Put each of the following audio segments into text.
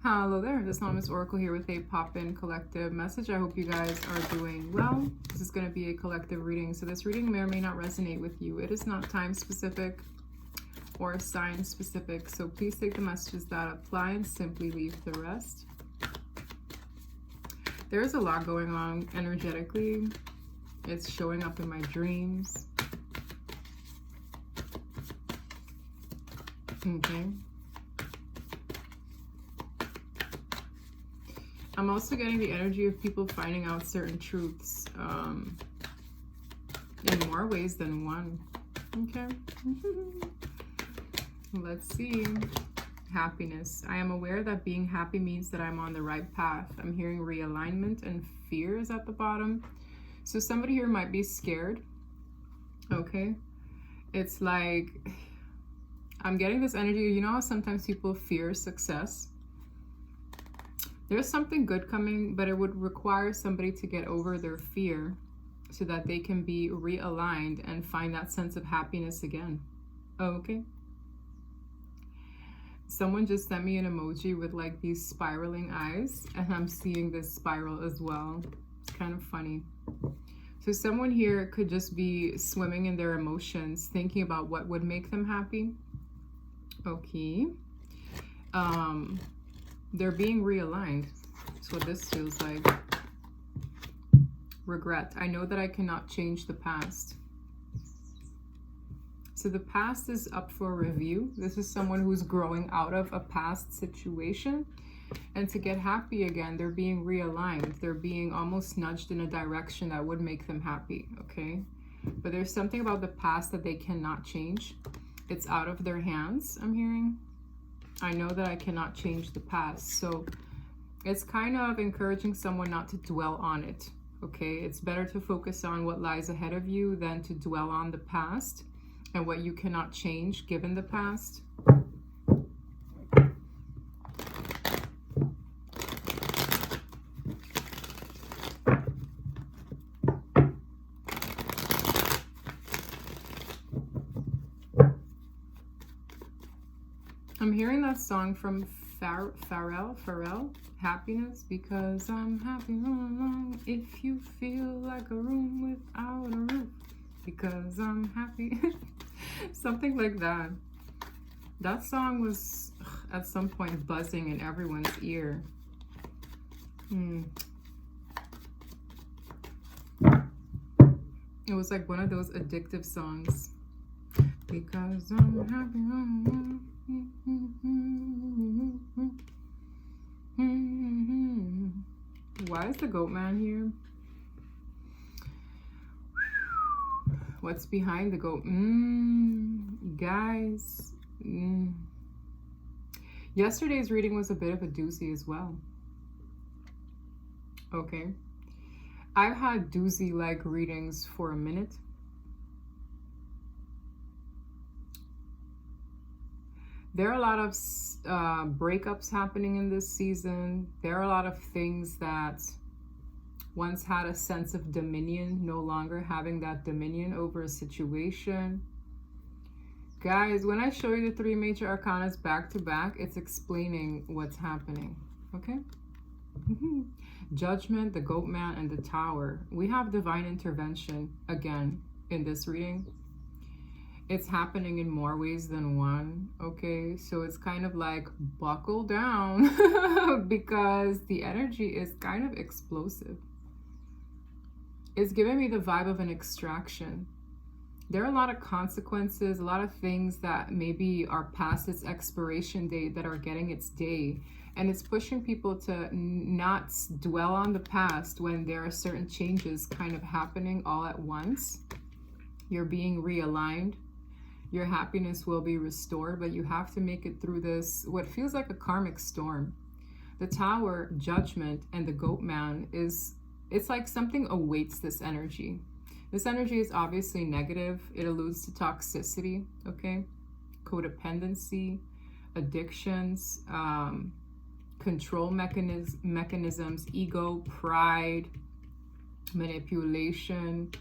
Hello there, this Anonymous Oracle here with a pop-in collective message. I hope you guys are doing well. This is going to be a collective reading, so this reading may or may not resonate with you. It is not time specific or sign specific, so please take the messages that apply and simply leave the rest. There's a lot going on energetically. It's showing up in my dreams. Okay. I'm also getting the energy of people finding out certain truths in more ways than one. Okay. Let's see. Happiness. I am aware that being happy means that I'm on the right path. I'm hearing realignment and fear is at the bottom. So somebody here might be scared. Okay. It's like, I'm getting this energy. You know how sometimes people fear success? There's something good coming, but it would require somebody to get over their fear so that they can be realigned and find that sense of happiness again. Okay. Someone just sent me an emoji with like these spiraling eyes, and I'm seeing this spiral as well. It's kind of funny. So someone here could just be swimming in their emotions, thinking about what would make them happy. Okay. They're being realigned. That's what this feels like. Regret. I know that I cannot change the past. So the past is up for review. This is someone who's growing out of a past situation. And to get happy again, they're being realigned. They're being almost nudged in a direction that would make them happy, okay? But there's something about the past that they cannot change. It's out of their hands, I'm hearing. I know that I cannot change the past. So it's kind of encouraging someone not to dwell on it, okay? It's better to focus on what lies ahead of you than to dwell on the past and what you cannot change given the past. I'm hearing that song from Pharrell, Happiness, because I'm happy all along. If you feel like a room without a roof, because I'm happy. Something like that. That song was at some point buzzing in everyone's ear. It was like one of those addictive songs. Because I'm happy all along. Why is the goat man here? What's behind the goat? Guys. Yesterday's reading was a bit of a doozy as well. Okay. I've had doozy-like readings for a minute. There are a lot of breakups happening in this season. There are a lot of things that once had a sense of dominion, no longer having that dominion over a situation. Guys, when I show you the three major arcanas back to back, it's explaining what's happening, okay? Judgment, the goat man, and the tower. We have divine intervention again in this reading. It's happening in more ways than one, okay? So it's kind of like buckle down because the energy is kind of explosive. It's giving me the vibe of an extraction. There are a lot of consequences, a lot of things that maybe are past its expiration date that are getting its day. And it's pushing people to not dwell on the past when there are certain changes kind of happening all at once. You're being realigned. Your happiness will be restored, but you have to make it through this, what feels like a karmic storm. The tower, judgment, and the goat man it's like something awaits this energy. This energy is obviously negative. It alludes to toxicity, okay? Codependency, addictions, control mechanisms, ego, pride, manipulation,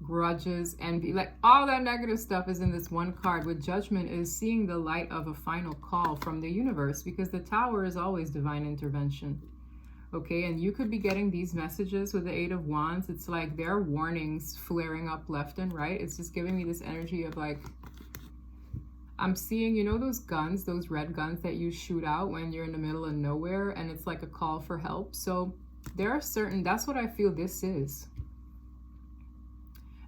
grudges, envy, like all that negative stuff is in this one card. With Judgment is seeing the light of a final call from the universe, because the Tower is always divine intervention. Okay, and you could be getting these messages with the Eight of Wands. It's like there are warnings flaring up left and right. It's just giving me this energy of like, I'm seeing, you know, those guns, those red guns that you shoot out when you're in the middle of nowhere, and it's like a call for help. So there are certain, that's what I feel this is.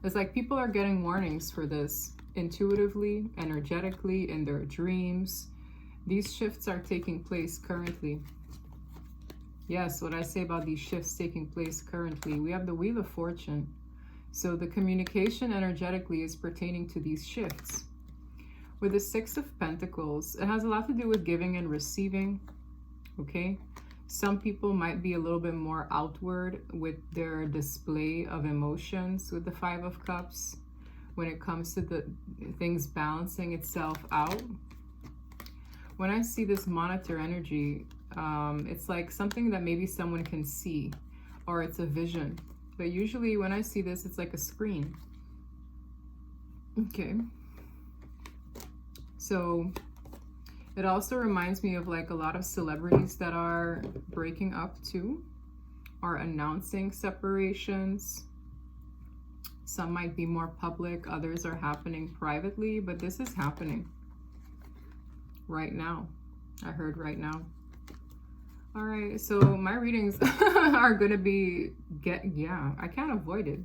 It's like people are getting warnings for this intuitively, energetically, in their dreams. These shifts are taking place currently. Yes, what I say about these shifts taking place currently. We have the Wheel of Fortune. So the communication energetically is pertaining to these shifts. With the Six of Pentacles, it has a lot to do with giving and receiving. Okay? Some people might be a little bit more outward with their display of emotions with the Five of Cups when it comes to the things balancing itself out. When I see this monitor energy, it's like something that maybe someone can see, or it's a vision. But usually when I see this, it's like a screen. Okay. So it also reminds me of like a lot of celebrities that are breaking up too, or announcing separations. Some might be more public, others are happening privately, but this is happening right now. I heard right now. All right, so my readings are gonna be, I can't avoid it.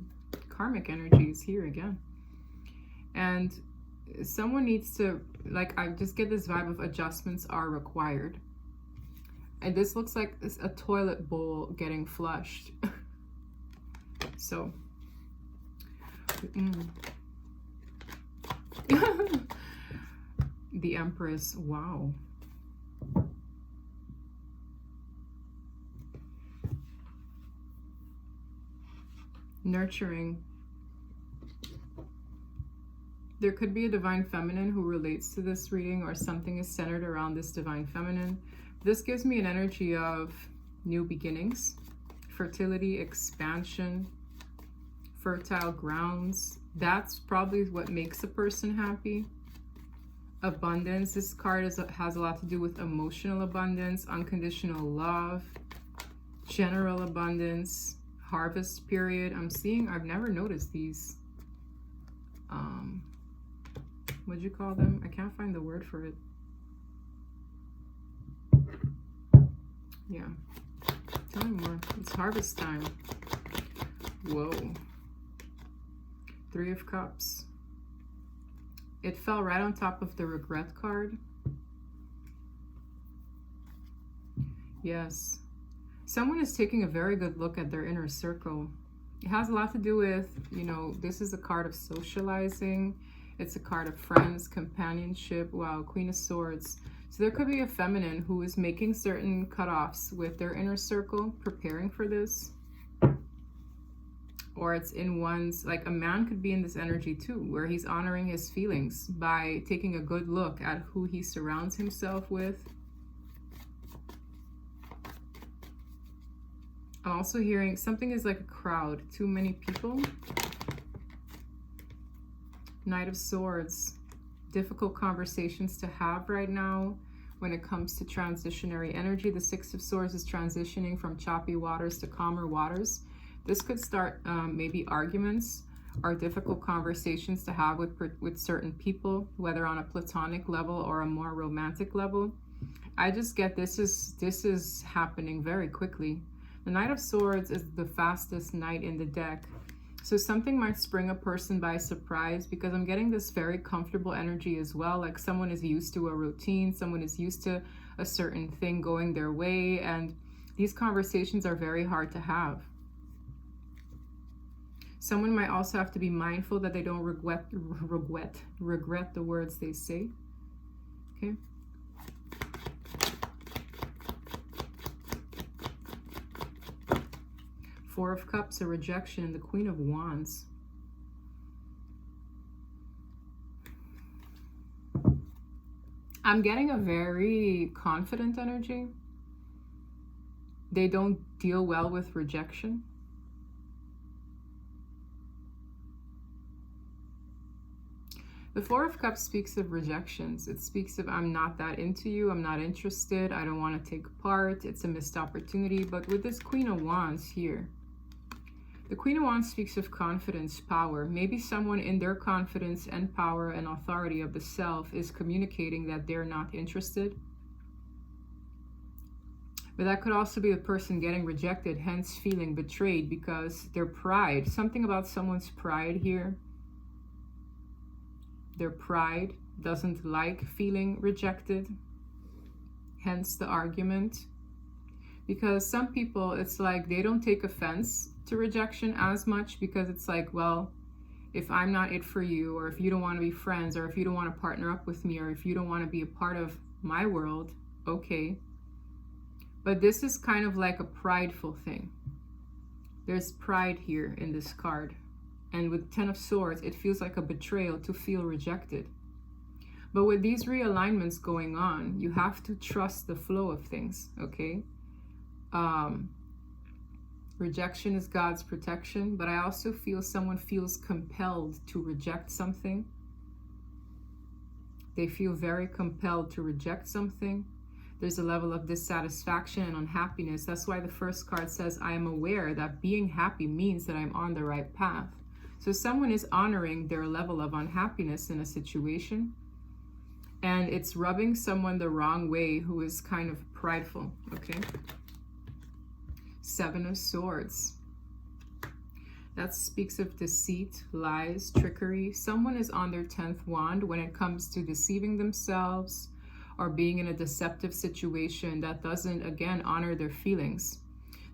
Karmic energy is here again. And someone needs to, like, I just get this vibe of adjustments are required. And this looks like a toilet bowl getting flushed. So, the Empress, wow. Nurturing. There could be a divine feminine who relates to this reading, or something is centered around this divine feminine. This gives me an energy of new beginnings, fertility, expansion, fertile grounds. That's probably what makes a person happy. Abundance. This card has a lot to do with emotional abundance, unconditional love, general abundance, harvest period. I'm seeing, I've never noticed these. What'd you call them? I can't find the word for it. Yeah. Tell me more. It's harvest time. Whoa. Three of Cups. It fell right on top of the regret card. Yes. Someone is taking a very good look at their inner circle. It has a lot to do with, you know, this is a card of socializing. It's a card of friends, companionship. Wow, Queen of Swords. So there could be a feminine who is making certain cutoffs with their inner circle, preparing for this. Or it's in one's, like a man could be in this energy too, where he's honoring his feelings by taking a good look at who he surrounds himself with. I'm also hearing something is like a crowd, too many people. Knight of Swords, difficult conversations to have right now when it comes to transitionary energy. The Six of Swords is transitioning from choppy waters to calmer waters. This could start maybe arguments or difficult conversations to have with certain people, whether on a platonic level or a more romantic level. I just get this is happening very quickly. The Knight of Swords is the fastest knight in the deck. So something might spring a person by surprise, because I'm getting this very comfortable energy as well. Like someone is used to a routine, someone is used to a certain thing going their way, and these conversations are very hard to have. Someone might also have to be mindful that they don't regret the words they say. Okay. Four of Cups, a rejection, and the Queen of Wands. I'm getting a very confident energy. They don't deal well with rejection. The Four of Cups speaks of rejections. It speaks of, I'm not that into you, I'm not interested, I don't want to take part, it's a missed opportunity. But with this Queen of Wands here, the Queen of Wands speaks of confidence, power. Maybe someone in their confidence and power and authority of the self is communicating that they're not interested. But that could also be the person getting rejected, hence feeling betrayed because their pride, something about someone's pride here. Their pride doesn't like feeling rejected, hence the argument. Because some people, it's like they don't take offense to rejection as much because it's like, well, if I'm not it for you, or if you don't want to be friends, or if you don't want to partner up with me, or if you don't want to be a part of my world, okay. But this is kind of like a prideful thing. There's pride here in this card. And with Ten of Swords, it feels like a betrayal to feel rejected. But with these realignments going on, you have to trust the flow of things, okay? Rejection is God's protection, but I also feel someone feels compelled to reject something. They feel very compelled to reject something. There's a level of dissatisfaction and unhappiness. That's why the first card says, I am aware that being happy means that I'm on the right path. So someone is honoring their level of unhappiness in a situation, and it's rubbing someone the wrong way who is kind of prideful, okay? Seven of Swords. That speaks of deceit, lies, trickery. Someone is on their 10th wand when it comes to deceiving themselves or being in a deceptive situation that doesn't, again, honor their feelings.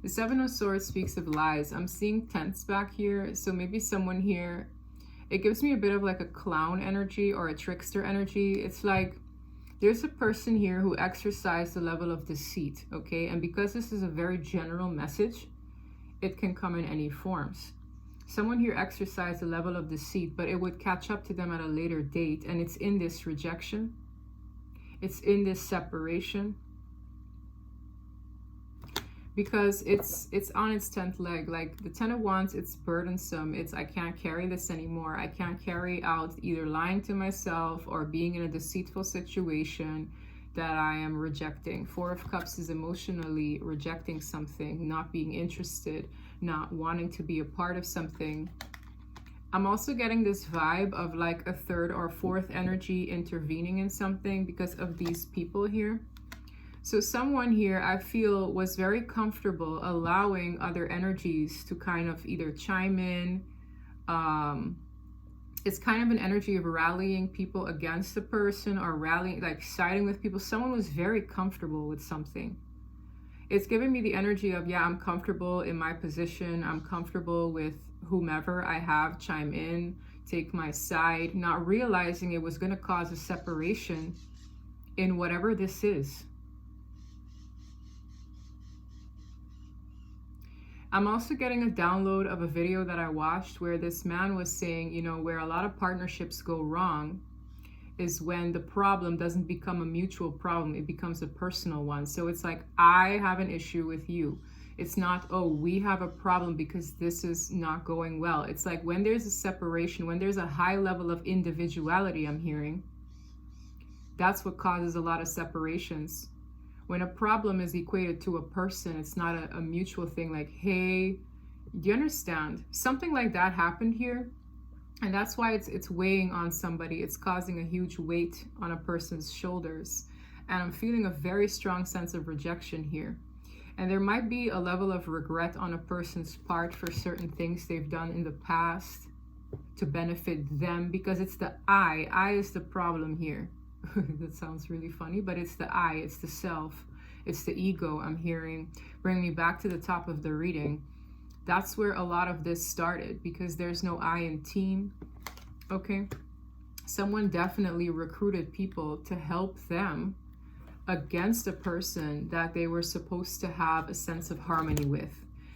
The Seven of Swords speaks of lies. I'm seeing tents back here, so maybe someone here, it gives me a bit of like a clown energy or a trickster energy. It's like there's a person here who exercised the level of deceit, okay? And because this is a very general message, it can come in any forms. Someone here exercised a level of deceit, but it would catch up to them at a later date, and it's in this rejection. It's in this separation. Because it's on its 10th leg. Like the 10 of Wands, it's burdensome. It's, I can't carry this anymore. I can't carry out either lying to myself or being in a deceitful situation that I am rejecting. Four of Cups is emotionally rejecting something, not being interested, not wanting to be a part of something. I'm also getting this vibe of like a third or fourth energy intervening in something because of these people here. So someone here, I feel, was very comfortable allowing other energies to kind of either chime in. It's kind of an energy of rallying people against the person or rallying, like siding with people. Someone was very comfortable with something. It's giving me the energy of, yeah, I'm comfortable in my position. I'm comfortable with whomever I have chime in, take my side, not realizing it was going to cause a separation in whatever this is. I'm also getting a download of a video that I watched where this man was saying, you know, where a lot of partnerships go wrong is when the problem doesn't become a mutual problem, it becomes a personal one. So it's like, I have an issue with you. It's not, oh, we have a problem because this is not going well. It's like when there's a separation, when there's a high level of individuality, I'm hearing, that's what causes a lot of separations. When a problem is equated to a person, it's not a mutual thing like, hey, do you understand? Something like that happened here. And that's why it's weighing on somebody. It's causing a huge weight on a person's shoulders. And I'm feeling a very strong sense of rejection here. And there might be a level of regret on a person's part for certain things they've done in the past to benefit them, because it's the I. I is the problem here. That sounds really funny, but it's the I, it's the self, it's the ego I'm hearing. Bring me back to the top of the reading. That's where a lot of this started, because there's no I in team, okay? Someone definitely recruited people to help them against a person that they were supposed to have a sense of harmony with.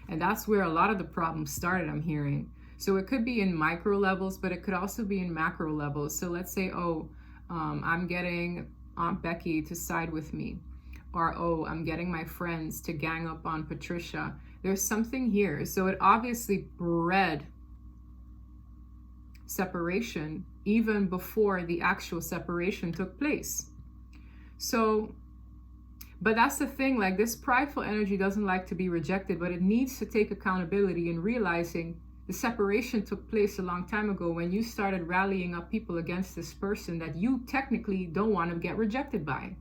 And that's where a lot of the problems started, I'm hearing. So it could be in micro levels, but it could also be in macro levels. So let's say, oh, I'm getting Aunt Becky to side with me. Or, oh, I'm getting my friends to gang up on Patricia. There's something here. So it obviously bred separation even before the actual separation took place. So, but that's the thing, like this prideful energy doesn't like to be rejected, but it needs to take accountability in realizing the separation took place a long time ago when you started rallying up people against this person that you technically don't want to get rejected by.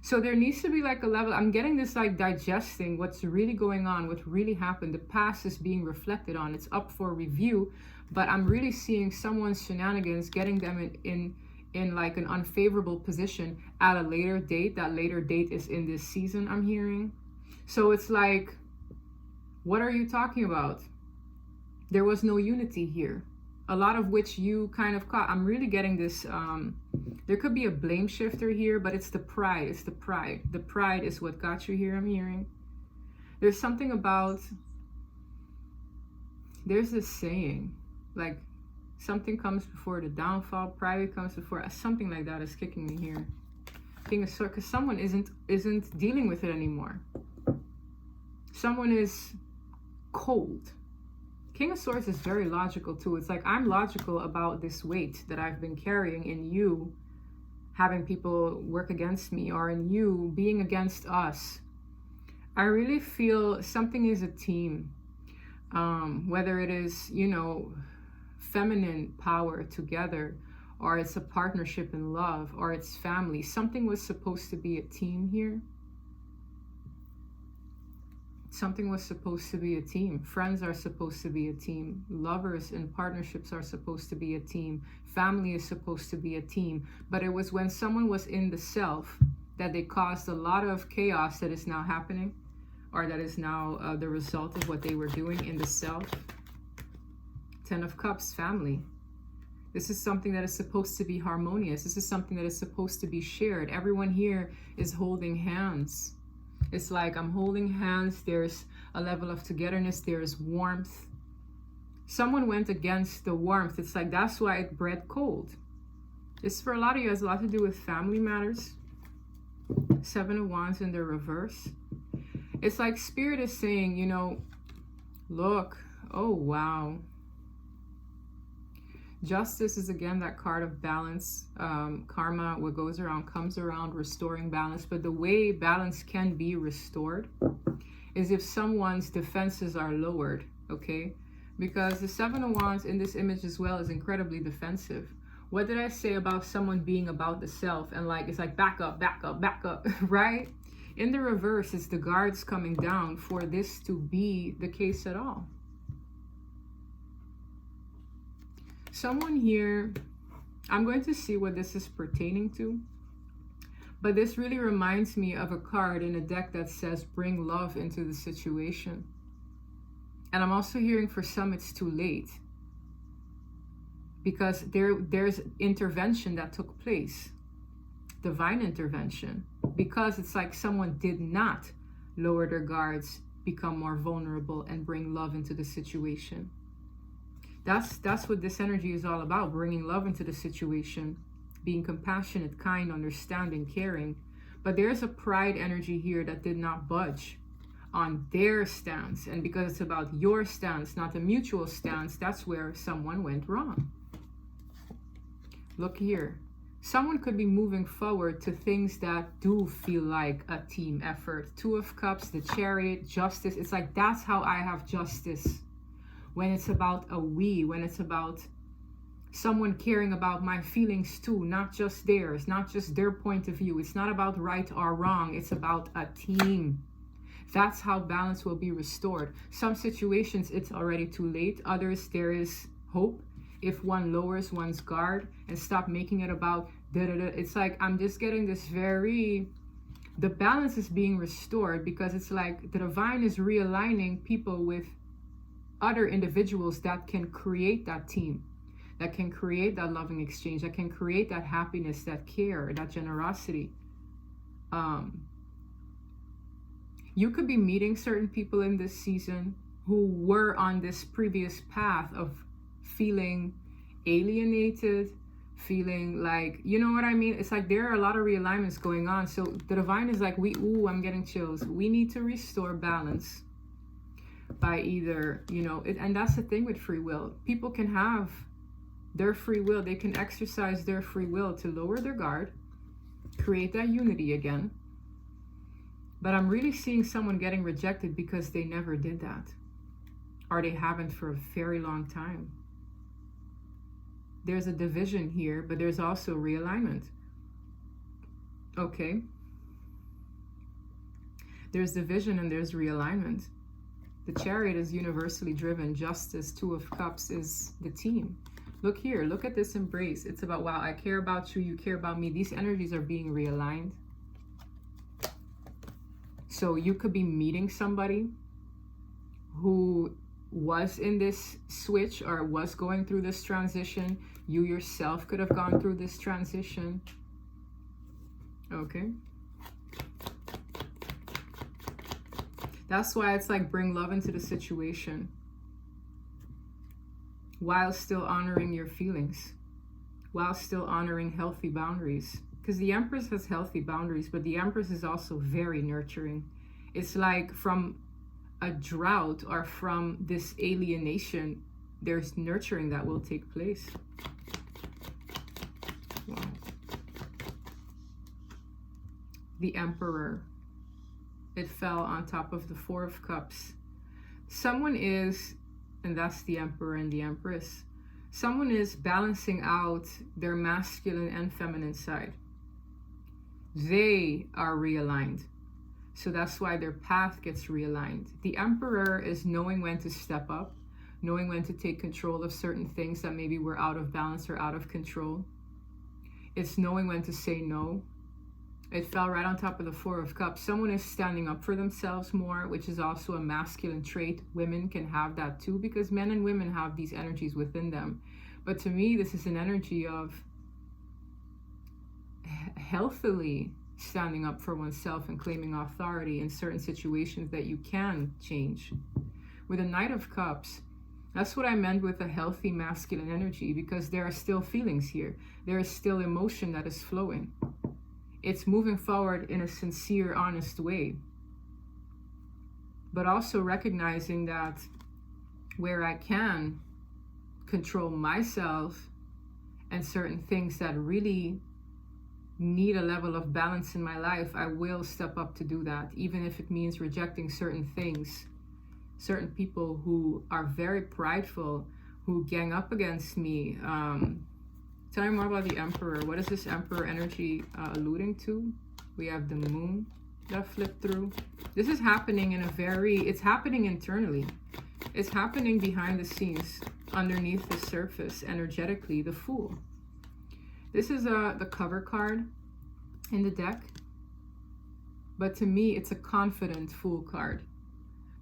So there needs to be like a level, I'm getting this like digesting what's really going on, what really happened. The past is being reflected on, it's up for review, but I'm really seeing someone's shenanigans getting them in like an unfavorable position at a later date. That later date is in this season, I'm hearing. So it's like, what are you talking about? There was no unity here, a lot of which you kind of caught. I'm really getting this, there could be a blame shifter here, but it's the pride. It's the pride. The pride is what got you here, I'm hearing. There's something about, there's this saying, like something comes before the downfall, pride comes before, something like that is kicking me here. King of Swords, because someone isn't dealing with it anymore. Someone is cold. King of Swords is very logical too. It's like, I'm logical about this weight that I've been carrying in you having people work against me, or in you being against us. I really feel something is a team. Whether it is, you know, feminine power together, or it's a partnership in love, or it's family. Something was supposed to be a team here. Something was supposed to be a team. Friends are supposed to be a team. Lovers and partnerships are supposed to be a team. Family is supposed to be a team. But it was when someone was in the self that they caused a lot of chaos that is now happening, or that is now the result of what they were doing in the self. 10 of Cups, family. This is something that is supposed to be harmonious. This is something that is supposed to be shared. Everyone here is holding hands. It's like I'm holding hands. There's a level of togetherness. There's warmth. Someone went against the warmth. It's like, that's why it bred cold. This for a lot of you has a lot to do with family matters. 7 of Wands in the reverse. It's like Spirit is saying, you know, look, oh wow. Justice is again that card of balance. Karma, what goes around comes around, restoring balance. But the way balance can be restored is if someone's defenses are lowered, okay? Because the 7 of Wands in this image as well is incredibly defensive. What did I say about someone being about the self? And like, it's like back up, back up, back up, right? In the reverse, it's the guards coming down for this to be the case at all. Someone here, I'm going to see what this is pertaining to, but this really reminds me of a card in a deck that says bring love into the situation. And I'm also hearing for some it's too late, because there's intervention that took place, divine intervention, because it's like someone did not lower their guards, become more vulnerable, and bring love into the situation. That's what this energy is all about, bringing love into the situation, being compassionate, kind, understanding, caring. But there's a pride energy here that did not budge on their stance. And because it's about your stance, not a mutual stance, that's where someone went wrong. Look here. Someone could be moving forward to things that do feel like a team effort. 2 of Cups, the Chariot, justice. It's like, that's how I have justice. When it's about a we, when it's about someone caring about my feelings too, not just theirs, not just their point of view. It's not about right or wrong. It's about a team. That's how balance will be restored. Some situations, it's already too late. Others, there is hope. If one lowers one's guard and stop making it about da-da-da. It's like, I'm just getting this very, the balance is being restored, because it's like the divine is realigning people with other individuals that can create that team, that can create that loving exchange, that can create that happiness, that care, that generosity. You could be meeting certain people in this season who were on this previous path of feeling alienated, feeling like, you know what I mean? It's like there are a lot of realignments going on. So the divine is like, I'm getting chills. We need to restore balance by either, you know, and that's the thing with free will. People can have Their free will, they can exercise their free will to lower their guard, create that unity again. But I'm really seeing someone getting rejected because they never did that, or they haven't for a very long time. There's a division here, but there's also realignment. Okay. There's division and there's realignment. The Chariot is universally driven. Justice, Two of Cups is the team. Look here, look at this embrace. It's about, wow, I care about you, you care about me. These energies are being realigned. So you could be meeting somebody who was in this switch or was going through this transition. You yourself could have gone through this transition. Okay. That's why it's like bring love into the situation while still honoring your feelings, while still honoring healthy boundaries. Because the Empress has healthy boundaries, but the Empress is also very nurturing. It's like from a drought or from this alienation, there's nurturing that will take place. Wow. The Emperor. It fell on top of the Four of Cups. Someone is, and that's the Emperor and the Empress, someone is balancing out their masculine and feminine side. They are realigned. So that's why their path gets realigned. The Emperor is knowing when to step up, knowing when to take control of certain things that maybe were out of balance or out of control. It's knowing when to say no. It fell right on top of the Four of Cups. Someone is standing up for themselves more, which is also a masculine trait. Women can have that too, because men and women have these energies within them. But to me, this is an energy of healthily standing up for oneself and claiming authority in certain situations that you can change. With a Knight of Cups, that's what I meant with a healthy masculine energy, because there are still feelings here. There is still emotion that is flowing. It's moving forward in a sincere, honest way. But also recognizing that where I can control myself and certain things that really need a level of balance in my life, I will step up to do that, even if it means rejecting certain things, certain people who are very prideful, who gang up against me. Tell me more about the Emperor. What is this Emperor energy alluding to? We have the Moon that flipped through. This is happening in a it's happening internally. It's happening behind the scenes, underneath the surface, energetically. The Fool. This is the cover card in the deck. But to me, it's a confident Fool card,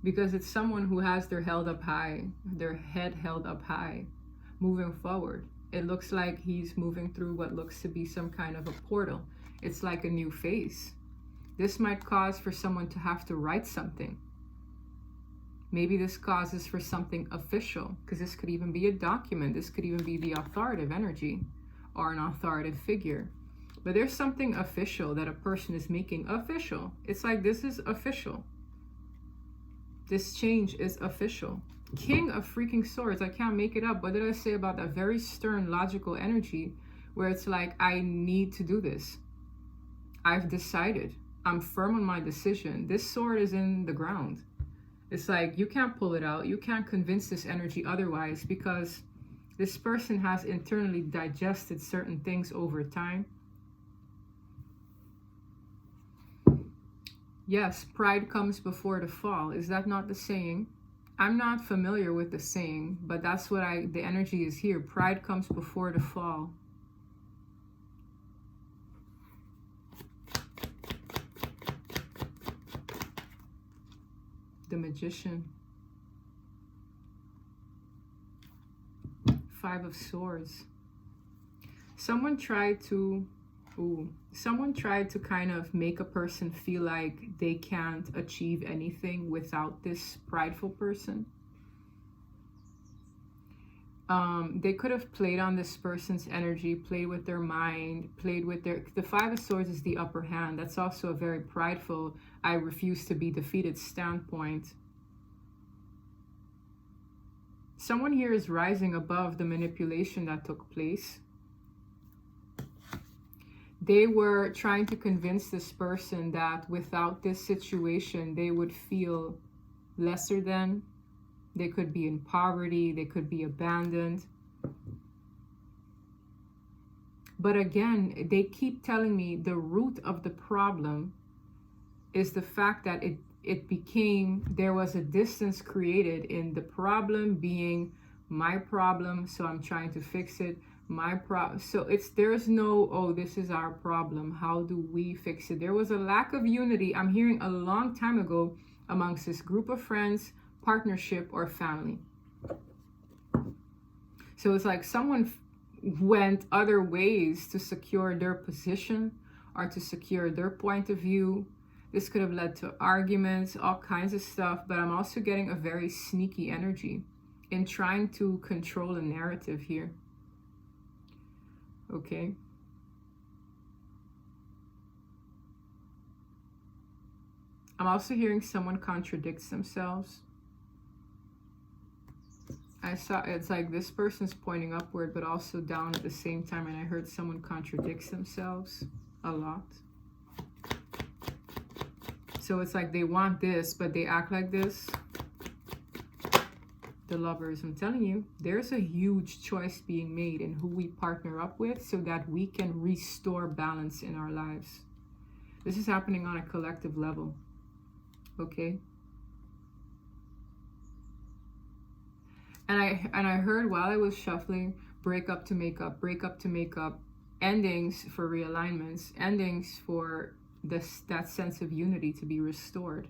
because it's someone who has their head held up high, moving forward. It looks like he's moving through what looks to be some kind of a portal. It's like a new phase. This might cause for someone to have to write something. Maybe this causes for something official, because this could even be a document. This could even be the authoritative energy or an authoritative figure. But there's something official that a person is making official. It's like, this is official. This change is official. King of freaking Swords. I can't make it up. What did I say about that very stern, logical energy where it's like, I need to do this. I've decided. I'm firm on my decision. This sword is in the ground. It's like, you can't pull it out. You can't convince this energy otherwise, because this person has internally digested certain things over time. Yes, pride comes before the fall. Is that not the saying? I'm not familiar with the saying, but that's what the energy is here. Pride comes before the fall. The Magician. Five of Swords. Someone tried to kind of make a person feel like they can't achieve anything without this prideful person. They could have played on this person's energy, played with their mind, the Five of Swords is the upper hand. That's also a very prideful, I refuse to be defeated standpoint. Someone here is rising above the manipulation that took place. They were trying to convince this person that without this situation, they would feel lesser than. They could be in poverty. They could be abandoned. But again, they keep telling me the root of the problem is the fact that there was a distance created in the problem being my problem, so I'm trying to fix it. So there's no, oh, this is our problem, how do we fix it? There was a lack of unity, I'm hearing, a long time ago amongst this group of friends, partnership, or family. So it's like someone went other ways to secure their position or to secure their point of view. This could have led to arguments, all kinds of stuff, but I'm also getting a very sneaky energy in trying to control a narrative here. Okay. I'm also hearing someone contradicts themselves. It's like this person's pointing upward, but also down at the same time, and I heard someone contradicts themselves a lot. So it's like they want this, but they act like this. The Lovers, I'm telling you, there's a huge choice being made in who we partner up with so that we can restore balance in our lives. This is happening on a collective level. Okay? And I heard while I was shuffling, break up to make up, break up to make up, endings for realignments, endings for that sense of unity to be restored.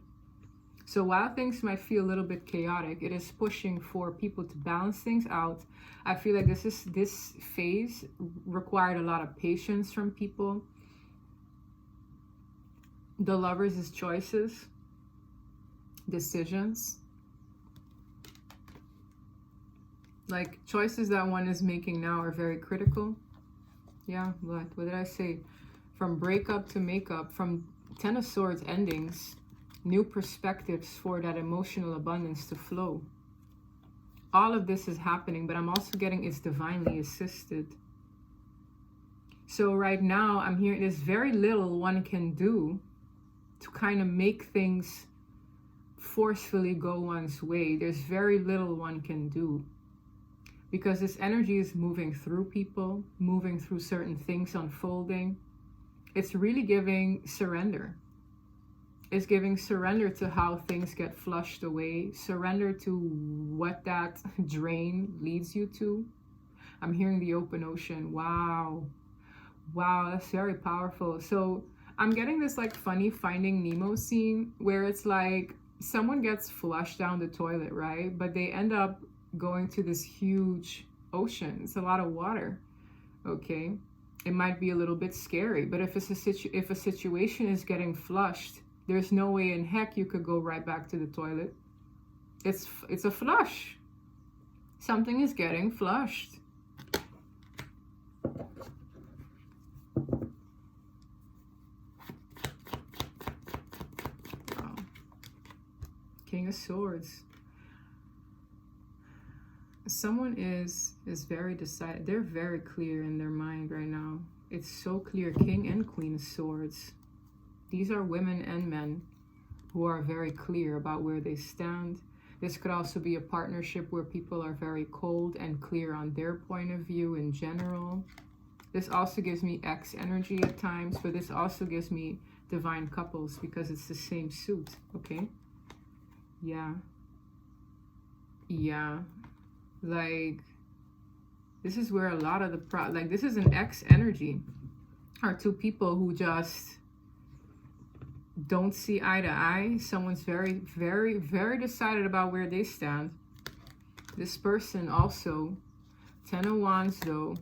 So while things might feel a little bit chaotic, it is pushing for people to balance things out. I feel like this phase required a lot of patience from people. The Lovers is choices, decisions. Like choices that one is making now are very critical. Yeah, what did I say? From breakup to makeup, from Ten of Swords endings, new perspectives for that emotional abundance to flow. All of this is happening, but I'm also getting it's divinely assisted. So right now I'm hearing there's very little one can do to kind of make things forcefully go one's way. There's very little one can do. Because this energy is moving through people, moving through certain things unfolding. It's really giving surrender. It's giving surrender to how things get flushed away. Surrender to what that drain leads you to. I'm hearing the open ocean. Wow. Wow, that's very powerful. So I'm getting this like funny Finding Nemo scene where it's like someone gets flushed down the toilet, right? But they end up going to this huge ocean. It's a lot of water. Okay, it might be a little bit scary, but if a situation is getting flushed, there's no way in heck you could go right back to the toilet. It's a flush. Something is getting flushed. Wow. King of Swords. Someone is very decided. They're very clear in their mind right now. It's so clear. King and Queen of Swords. These are women and men who are very clear about where they stand. This could also be a partnership where people are very cold and clear on their point of view in general. This also gives me X energy at times, but this also gives me divine couples because it's the same suit. Okay? Yeah. Yeah. Like, this is where a lot of the this is an X energy, are two people who just don't see eye to eye. Someone's very, very, very decided about where they stand. This person also, 10 of Wands though,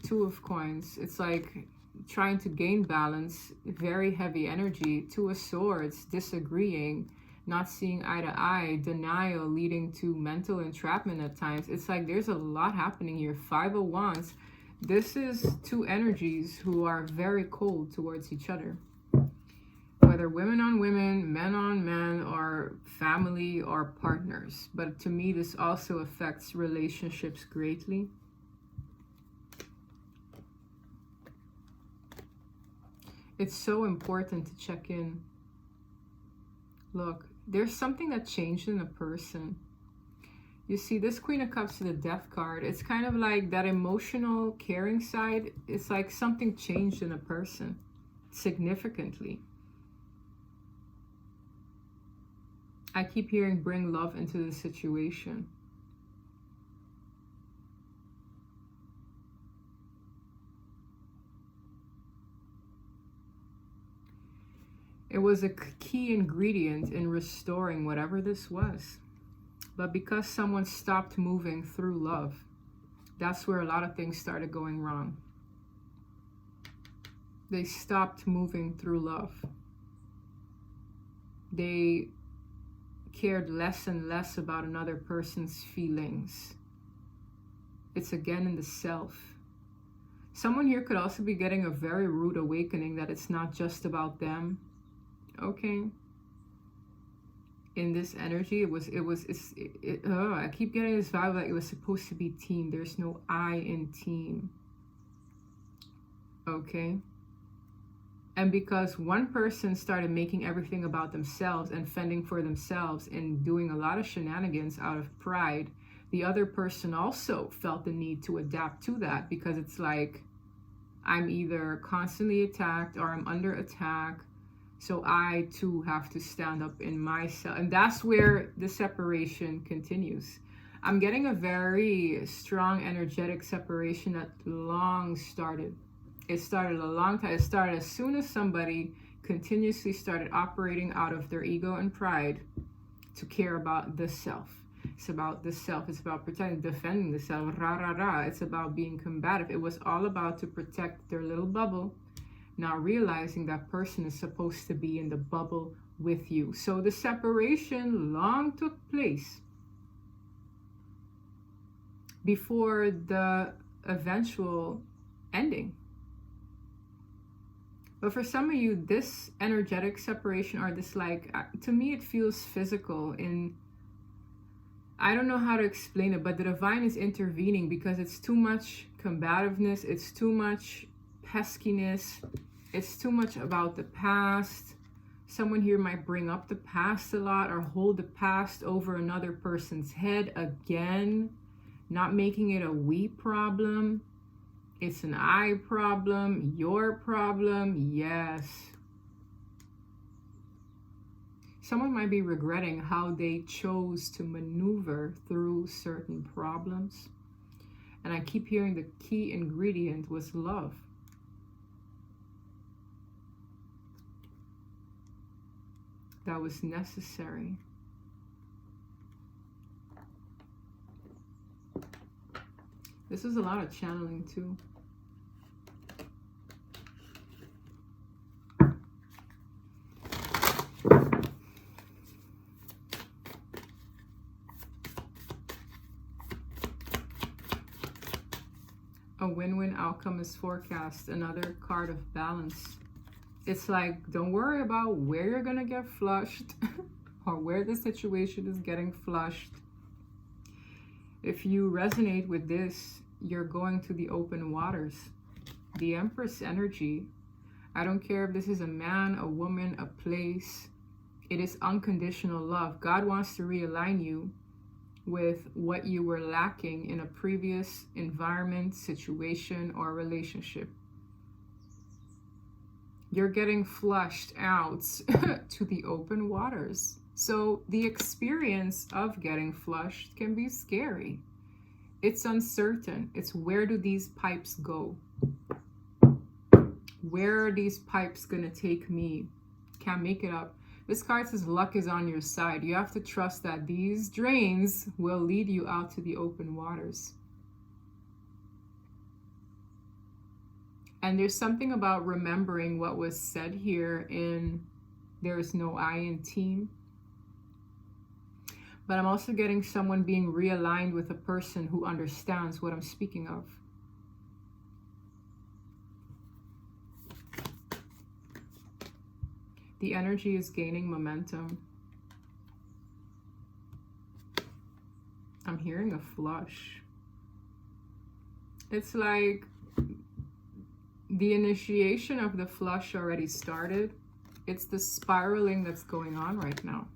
2 of Coins. It's like trying to gain balance, very heavy energy. 2 of Swords, disagreeing, not seeing eye to eye, denial leading to mental entrapment at times. It's like there's a lot happening here. 5 of Wands. This is 2 energies who are very cold towards each other. whether women on women, men on men, or family or partners. But to me, this also affects relationships greatly. It's so important to check in. Look, there's something that changed in a person. You see, this Queen of Cups to the Death card, it's kind of like that emotional, caring side. It's like something changed in a person significantly. I keep hearing bring love into the situation. It was a key ingredient in restoring whatever this was. But because someone stopped moving through love, that's where a lot of things started going wrong. They stopped moving through love. They cared less and less about another person's feelings. It's again in the self. Someone here could also be getting a very rude awakening that it's not just about them. Okay. In this energy, I keep getting this vibe like it was supposed to be team. There's no I in team. Okay. And because one person started making everything about themselves and fending for themselves and doing a lot of shenanigans out of pride, the other person also felt the need to adapt to that, because it's like, I'm either constantly attacked or I'm under attack. So I too have to stand up in myself. And that's where the separation continues. I'm getting a very strong energetic separation that long started. It started a long time. It started as soon as somebody continuously started operating out of their ego and pride to care about the self. It's about the self. It's about protecting, defending the self. Rah, rah, rah. It's about being combative. It was all about to protect their little bubble, not realizing that person is supposed to be in the bubble with you. So the separation long took place before the eventual ending. But for some of you, this energetic separation, or this, like, to me it feels physical. In, I don't know how to explain it, but the divine is intervening because it's too much combativeness, it's too much peskiness, it's too much about the past. Someone here might bring up the past a lot or hold the past over another person's head again, not making it a we problem. It's an I problem, your problem, yes. Someone might be regretting how they chose to maneuver through certain problems. And I keep hearing the key ingredient was love. That was necessary. This is a lot of channeling too. A win-win outcome is forecast. Another card of balance. It's like, don't worry about where you're gonna get flushed or where the situation is getting flushed. If you resonate with this, you're going to the open waters. The Empress energy. I don't care if this is a man, a woman, a place. It is unconditional love. God wants to realign you with what you were lacking in a previous environment, situation, or relationship. You're getting flushed out to the open waters. So the experience of getting flushed can be scary. It's uncertain. It's, where do these pipes go? Where are these pipes gonna take me? Can't make it up. This card says luck is on your side. You have to trust that these drains will lead you out to the open waters. And there's something about remembering what was said here in there is no I in team. But I'm also getting someone being realigned with a person who understands what I'm speaking of. The energy is gaining momentum. I'm hearing a flush. It's like the initiation of the flush already started. It's the spiraling that's going on right now.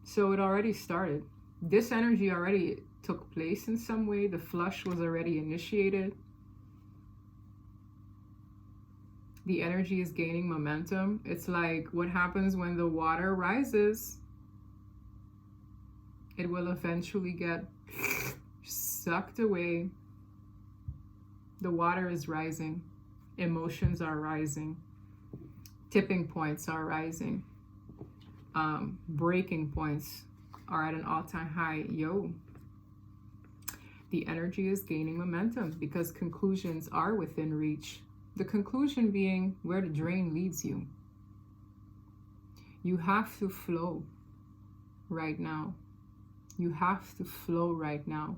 So it already started. This energy already took place in some way. The flush was already initiated. The energy is gaining momentum. It's like what happens when the water rises. It will eventually get sucked away. The water is rising. Emotions are rising. Tipping points are rising. Breaking points are at an all-time high. Yo. The energy is gaining momentum because conclusions are within reach. The conclusion being where the drain leads you. You have to flow right now. You have to flow right now.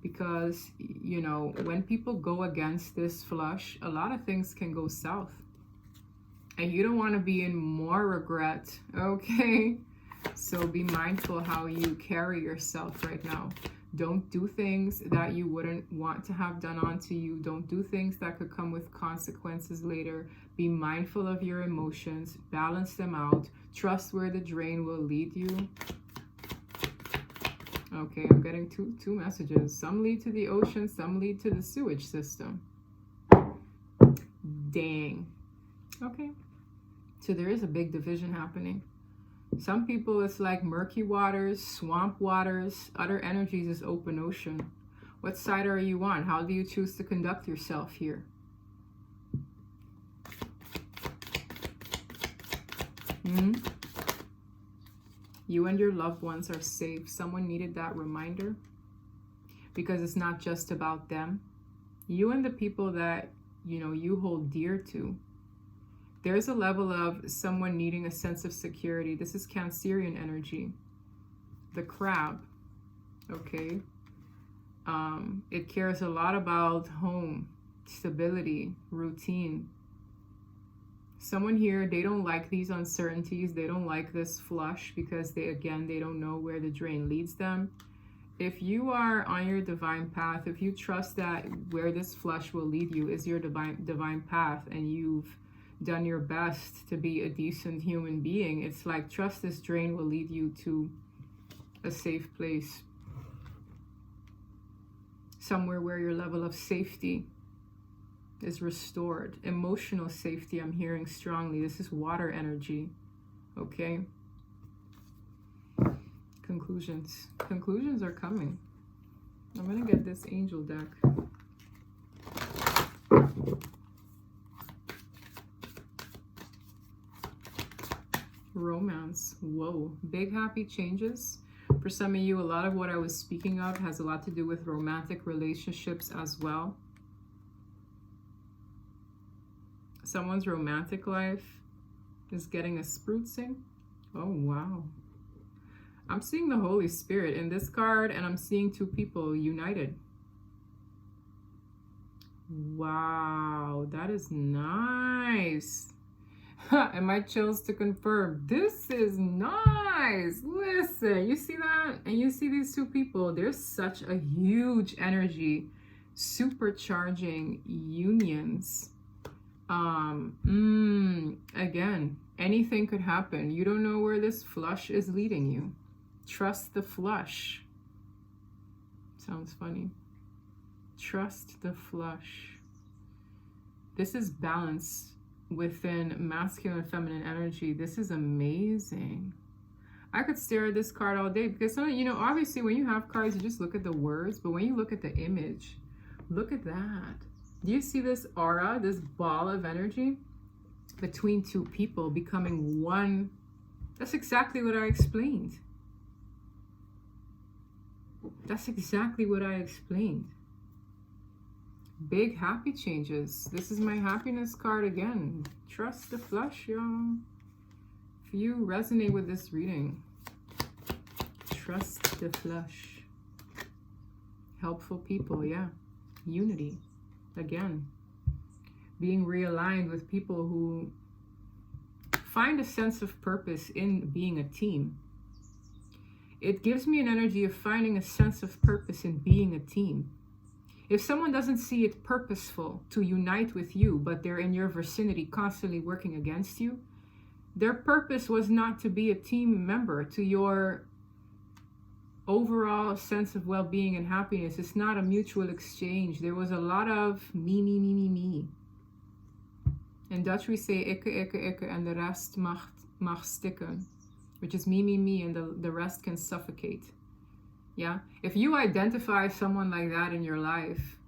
Because, you know, when people go against this flush, a lot of things can go south. And you don't want to be in more regret, okay? So be mindful how you carry yourself right now. Don't do things that you wouldn't want to have done onto you. Don't do things that could come with consequences later. Be mindful of your emotions. Balance them out. Trust where the drain will lead you. Okay, I'm getting two messages. Some lead to the ocean, some lead to the sewage system. Dang. Okay. So there is a big division happening. Some people, it's like murky waters, swamp waters. Other energies is open ocean. What side are you on? How do you choose to conduct yourself here? You and your loved ones are safe. Someone needed that reminder because it's not just about them. You and the people that, you know, you hold dear to. There's a level of someone needing a sense of security. This is Cancerian energy. The crab, okay? It cares a lot about home, stability, routine. Someone here, they don't like these uncertainties. They don't like this flush because they don't know where the drain leads them. If you are on your divine path, if you trust that where this flush will lead you is your divine path, and you've done your best to be a decent human being, it's like trust this drain will lead you to a safe place. Somewhere where your level of safety is restored. Emotional safety, I'm hearing strongly. This is water energy. Okay. Conclusions. Conclusions are coming. I'm going to get this angel deck. Romance. Whoa. Big happy changes. For some of you, a lot of what I was speaking of has a lot to do with romantic relationships as well. Someone's romantic life is getting a sprucing. Oh, wow. I'm seeing the Holy Spirit in this card, and I'm seeing two people united. Wow, that is nice. And my chills to confirm. This is nice. Listen, you see that? And you see these two people. There's such a huge energy supercharging unions. Again, anything could happen. You don't know where this flush is leading you. Trust the flush. Sounds funny. Trust the flush. This is balance within masculine and feminine energy. This is amazing. I could stare at this card all day because, you know, obviously when you have cards, you just look at the words, but when you look at the image, look at that. Do you see this aura, this ball of energy between two people becoming one? That's exactly what I explained. That's exactly what I explained. Big happy changes. This is my happiness card again. Trust the flush, y'all. If you resonate with this reading, trust the flush. Helpful people, yeah. Unity. Again, being realigned with people who find a sense of purpose in being a team. It gives me an energy of finding a sense of purpose in being a team. If someone doesn't see it purposeful to unite with you, but they're in your vicinity constantly working against you, their purpose was not to be a team member to your overall sense of well-being and happiness. It's not a mutual exchange. There was a lot of me. In Dutch we say ikke, and the rest mag stikken, which is me, and the rest can suffocate. Yeah, if you identify someone like that in your life,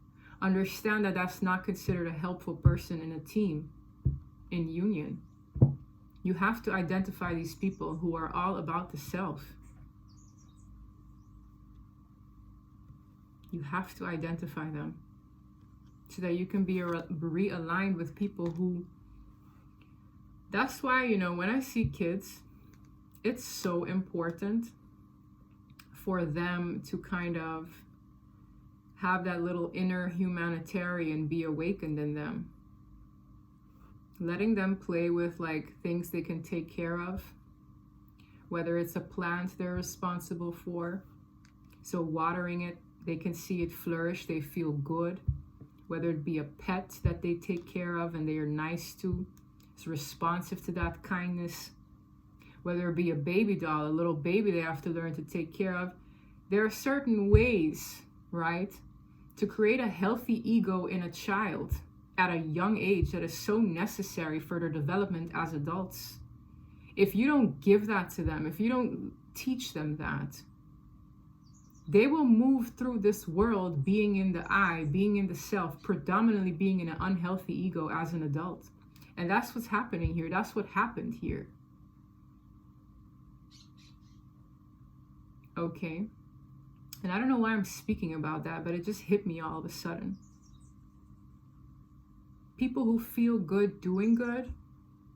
understand that that's not considered a helpful person in a team, in union. You have to identify these people who are all about the self. You have to identify them so that you can be realigned with people who... That's why, you know, when I see kids, it's so important for them to kind of have that little inner humanitarian be awakened in them. Letting them play with like things they can take care of, whether it's a plant they're responsible for, so watering it, they can see it flourish, they feel good. Whether it be a pet that they take care of and they are nice to, it's responsive to that kindness. Whether it be a baby doll, a little baby they have to learn to take care of. There are certain ways, right, to create a healthy ego in a child at a young age that is so necessary for their development as adults. If you don't give that to them, if you don't teach them that, they will move through this world being in the I, being in the self, predominantly being in an unhealthy ego as an adult. And that's what's happening here. That's what happened here. Okay. And I don't know why I'm speaking about that, but it just hit me all of a sudden. People who feel good doing good,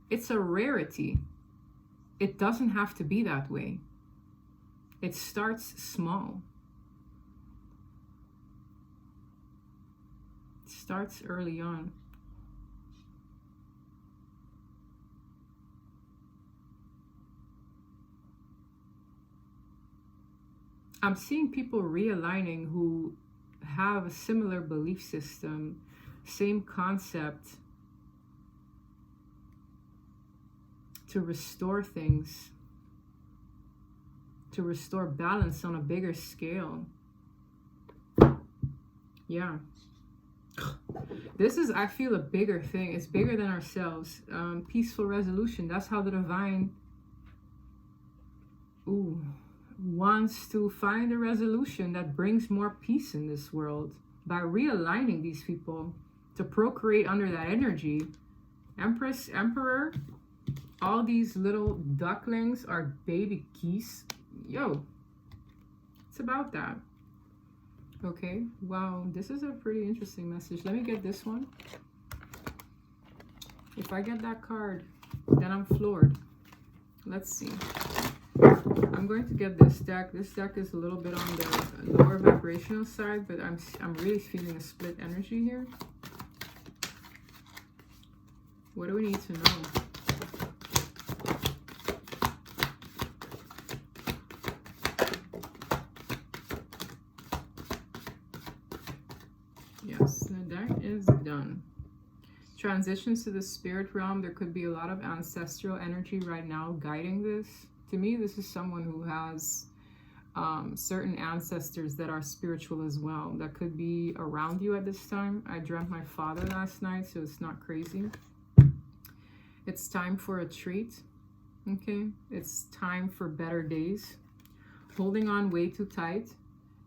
it's a rarity. It doesn't have to be that way. It starts small. It starts early on. I'm seeing people realigning who have a similar belief system, same concept, to restore things, to restore balance on a bigger scale. Yeah. This is, I feel, a bigger thing. It's bigger than ourselves. Peaceful resolution. That's how the divine wants to find a resolution that brings more peace in this world by realigning these people to procreate under that energy. Empress, Emperor, all these little ducklings are baby geese. Yo, it's about that. Okay, wow, this is a pretty interesting message. Let me get this one. If I get that card, then I'm floored. Let's see. I'm going to get this deck. This deck is a little bit on the lower vibrational side, but I'm really feeling a split energy here. What do we need to know? Yes, the deck is done. Transitions to the spirit realm. There could be a lot of ancestral energy right now guiding this. To me, this is someone who has certain ancestors that are spiritual as well. That could be around you at this time. I dreamt my father last night, so it's not crazy. It's time for a treat. Okay, it's time for better days. Holding on way too tight.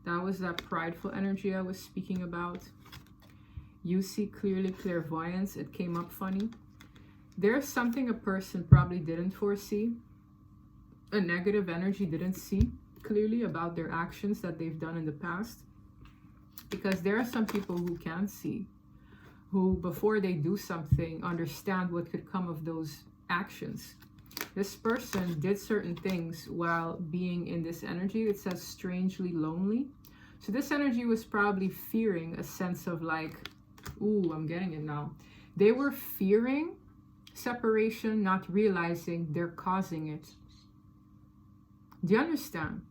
That was that prideful energy I was speaking about. You see clearly, clairvoyance. It came up funny. There's something a person probably didn't foresee. A negative energy didn't see clearly about their actions that they've done in the past. Because there are some people who can see, who before they do something understand what could come of those actions. This person did certain things while being in this energy. It says strangely lonely. So this energy was probably fearing a sense of like, ooh, I'm getting it now. They were fearing separation, not realizing they're causing it. Do you understand?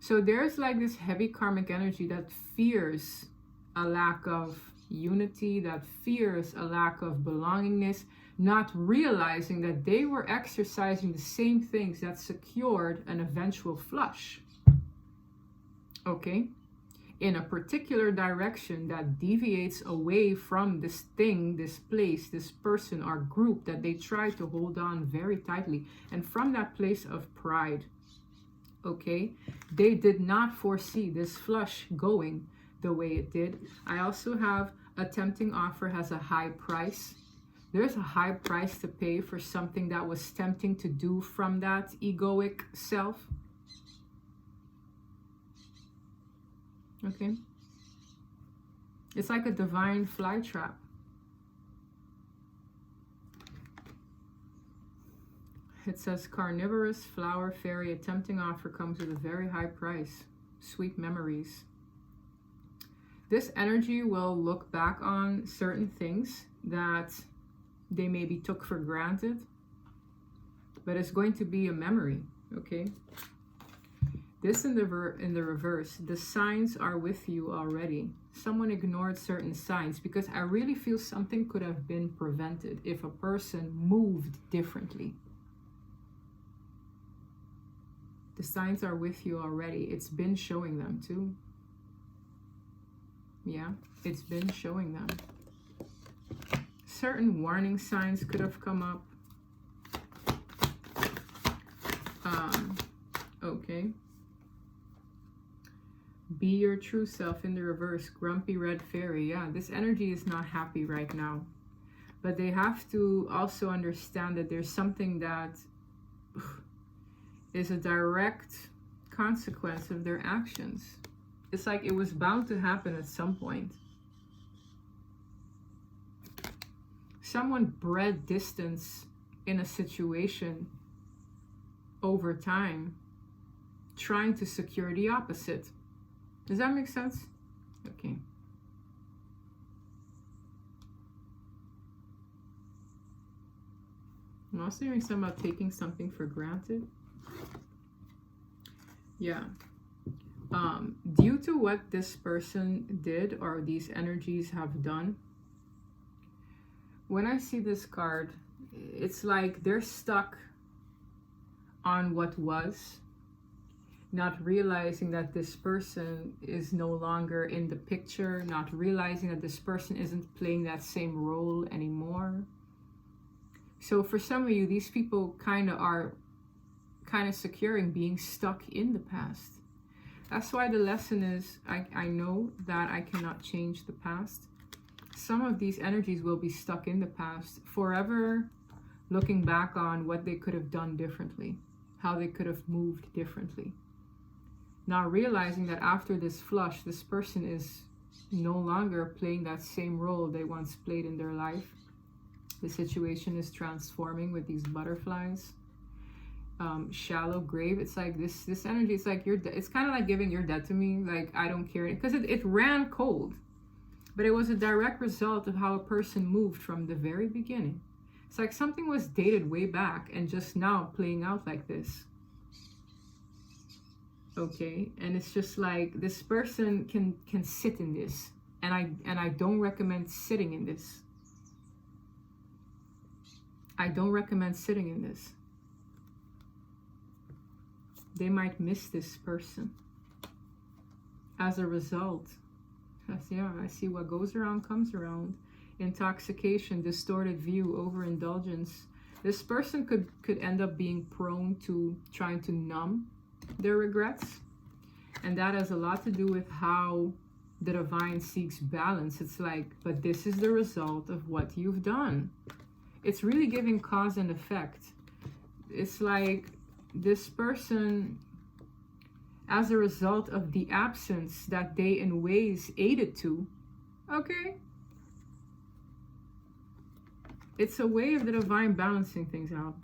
So there's like this heavy karmic energy that fears a lack of unity, that fears a lack of belongingness, not realizing that they were exercising the same things that secured an eventual flush. Okay? In a particular direction that deviates away from this thing, this place, this person or group that they try to hold on very tightly, and from that place of pride. Okay, they did not foresee this flush going the way it did. I also have a tempting offer has a high price. There's a high price to pay for something that was tempting to do from that egoic self. Okay, it's like a divine fly trap. It says carnivorous flower fairy, a tempting offer comes with a very high price. Sweet memories. This energy will look back on certain things that they maybe took for granted, but it's going to be a memory. Okay. This in the reverse, the signs are with you already. Someone ignored certain signs because I really feel something could have been prevented if a person moved differently. The signs are with you already. It's been showing them too. Yeah, it's been showing them. Certain warning signs could have come up. Okay. Be your true self in the reverse. Grumpy red fairy. Yeah, this energy is not happy right now. But they have to also understand that there's something that is a direct consequence of their actions. It's like it was bound to happen at some point. Someone bred distance in a situation over time, trying to secure the opposite. Does that make sense? Okay. I'm also hearing something about taking something for granted. Yeah. Due to what this person did or these energies have done, when I see this card, it's like they're stuck on what was, not realizing that this person is no longer in the picture, not realizing that this person isn't playing that same role anymore. So for some of you, these people are securing being stuck in the past. That's why the lesson is, I know that I cannot change the past. Some of these energies will be stuck in the past, forever looking back on what they could have done differently, how they could have moved differently. Now realizing that after this flush, this person is no longer playing that same role they once played in their life. The situation is transforming with these butterflies. Shallow grave. It's like this energy. It's like it's kind of like giving you're dead to me. Like I don't care, because it ran cold, but it was a direct result of how a person moved from the very beginning. It's like something was dated way back and just now playing out like this. Okay, and it's just like this person can sit in this, and I don't recommend sitting in this. I don't recommend sitting in this. They might miss this person. As a result, I see what goes around comes around. Intoxication, distorted view, overindulgence. This person could end up being prone to trying to numb their regrets. And that has a lot to do with how the divine seeks balance. It's like, but this is the result of what you've done. It's really giving cause and effect. It's like this person, as a result of the absence that they in ways aided to, okay, it's a way of the divine balancing things out.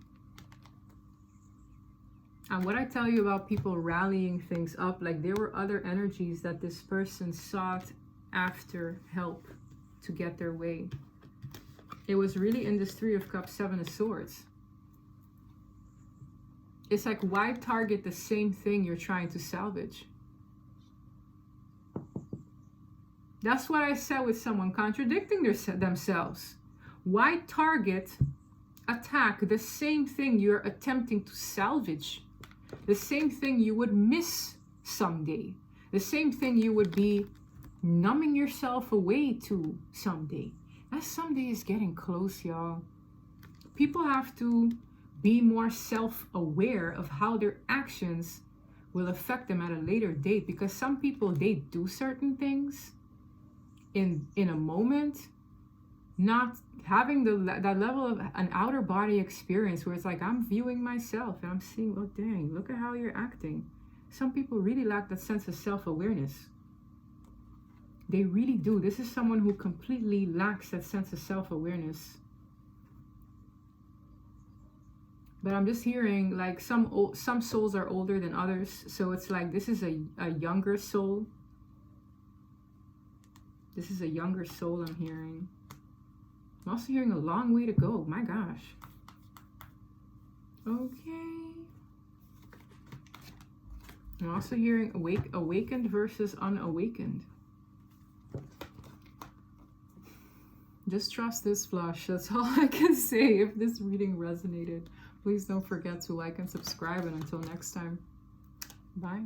And what I tell you about people rallying things up, like there were other energies that this person sought after help to get their way. It was really in this Three of Cups, Seven of Swords. It's like, why target the same thing you're trying to salvage? That's what I said with someone contradicting themselves. Why target, attack the same thing you're attempting to salvage? The same thing you would miss someday. The same thing you would be numbing yourself away to someday. That someday is getting close, y'all. People have to be more self-aware of how their actions will affect them at a later date, because some people, they do certain things in a moment, not having that level of an outer body experience where it's like, I'm viewing myself and I'm seeing, oh dang, look at how you're acting. Some people really lack that sense of self-awareness. They really do. This is someone who completely lacks that sense of self-awareness. But I'm just hearing like some souls are older than others. So it's like, this is a younger soul. This is a younger soul I'm hearing. I'm also hearing a long way to go. My gosh. Okay. I'm also hearing awakened versus unawakened. Just trust this flush. That's all I can say. If this reading resonated, please don't forget to like and subscribe. And until next time, bye.